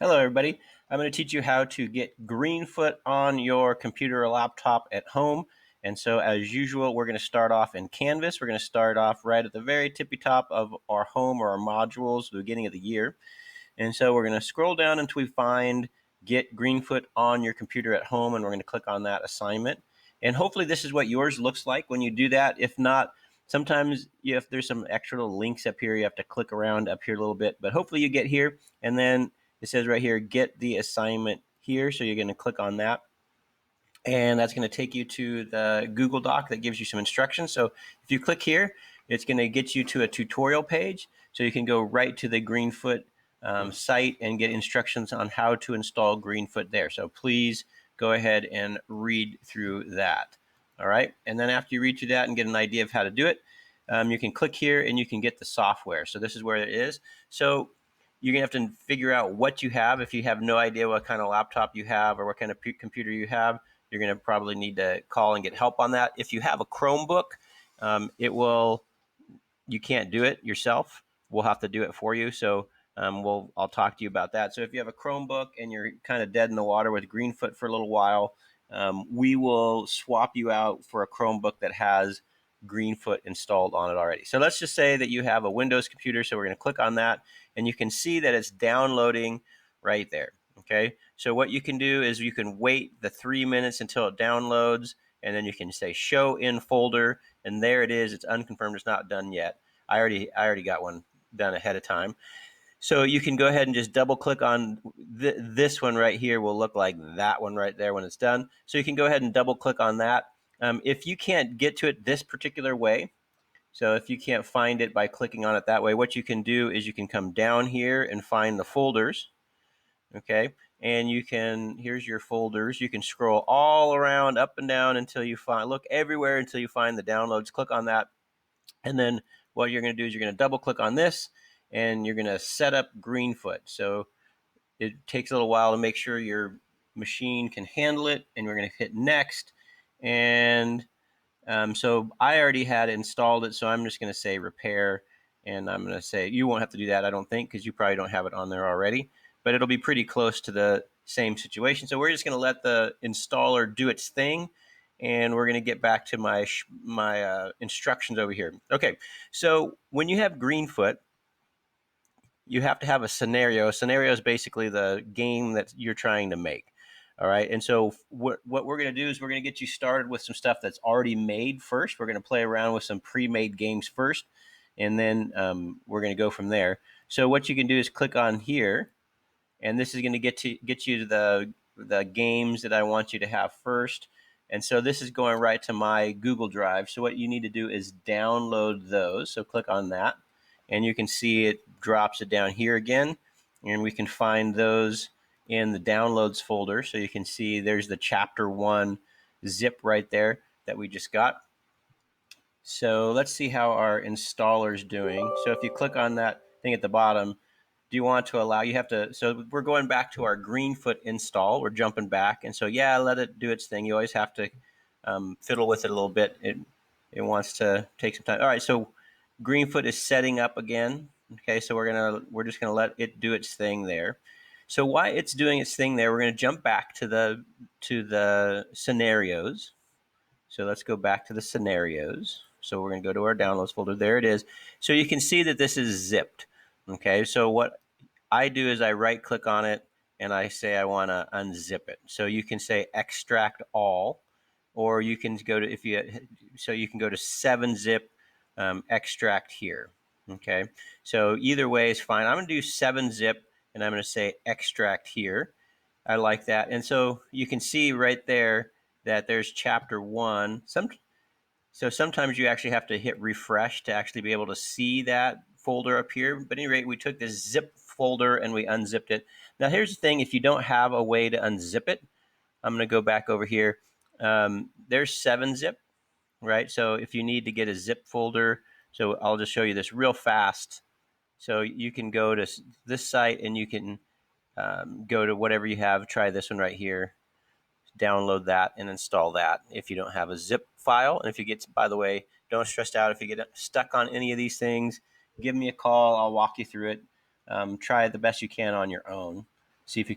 Hello everybody. I'm going to teach you how to get Greenfoot on your computer or laptop at home. And so as usual, we're going to start off in Canvas. We're going to start off right at the very tippy top of our home or our modules at the beginning of the year. And so we're going to scroll down until we find Get Greenfoot on your computer at home, and we're going to click on that assignment. And hopefully this is what yours looks like when you do that. If not, sometimes if there's some extra little links up here, you have to click around up here a little bit. But hopefully you get here, and then it says right here, get the assignment here. So you're going to click on that. And that's going to take you to the Google Doc that gives you some instructions. So if you click here, it's going to get you to a tutorial page. So you can go right to the Greenfoot site and get instructions on how to install Greenfoot there. So please go ahead and read through that. All right. And then after you read through that and get an idea of how to do it, you can click here and you can get the software. So this is where it is. So you're going to have to figure out what you have. If you have no idea what kind of laptop you have or what kind of computer you have, you're going to probably need to call and get help on that. If you have a Chromebook, you can't do it yourself. We'll have to do it for you. So I'll talk to you about that. So if you have a Chromebook and you're kind of dead in the water with Greenfoot for a little while, we will swap you out for a Chromebook that has Greenfoot installed on it already. So let's just say that you have a Windows computer. So we're going to click on that, and you can see that it's downloading right there. Okay. So what you can do is you can wait the 3 minutes until it downloads, and then you can say show in folder, and there it is. It's unconfirmed. It's not done yet. I already got one done ahead of time. So you can go ahead and just double click on this one right here. Will look like that one right there when it's done. So you can go ahead and double click on that. If you can't get to it this particular way, so if you can't find it by clicking on it that way, what you can do is you can come down here and find the folders. Okay. And you can, here's your folders. You can scroll all around up and down until you find, look everywhere until you find the downloads. Click on that. And then what you're going to do is you're going to double click on this and you're going to set up Greenfoot. So it takes a little while to make sure your machine can handle it. And we're going to hit next. And so I already had installed it. So I'm just going to say repair. And I'm going to say, you won't have to do that, I don't think, because you probably don't have it on there already. But it'll be pretty close to the same situation. So we're just going to let the installer do its thing. And we're going to get back to my instructions over here. Okay, so when you have Greenfoot, you have to have a scenario. A scenario is basically the game that you're trying to make. All right, and so what we're going to do is we're going to get you started with some stuff that's already made first. We're going to play around with some pre-made games first, and then we're going to go from there. So what you can do is click on here, and this is going to get you to the games that I want you to have first. And so this is going right to my Google Drive. So what you need to do is download those. So click on that, and you can see it drops it down here again, and we can find those in the downloads folder. So you can see there's the chapter 1 zip right there that we just got. So let's see how our installer is doing. So if you click on that thing at the bottom, do you want to allow, you have to, so we're going back to our Greenfoot install. We're jumping back. And so, yeah, let it do its thing. You always have to fiddle with it a little bit. It wants to take some time. All right, so Greenfoot is setting up again. Okay, so we're just gonna let it do its thing there. So while it's doing its thing there, we're gonna jump back to the scenarios. So let's go back to the scenarios. So we're gonna go to our downloads folder. There it is. So you can see that this is zipped. Okay, so what I do is I right click on it and I say I want to unzip it. So you can say extract all, or you can go to, you can go to 7-zip extract here. Okay, so either way is fine. I'm going to do 7-zip and I'm going to say extract here. I like that. And so you can see right there that there's chapter 1. So sometimes you actually have to hit refresh to actually be able to see that folder up here. But at any rate, we took this zip folder and we unzipped it. Now here's the thing, if you don't have a way to unzip it, I'm going to go back over here. There's 7-zip, right? So if you need to get a zip folder, so I'll just show you this real fast. So you can go to this site and you can go to whatever you have. Try this one right here. Download that and install that if you don't have a zip file. And if you get, by the way, don't stress out if you get stuck on any of these things, give me a call. I'll walk you through it. Try it the best you can on your own. see if you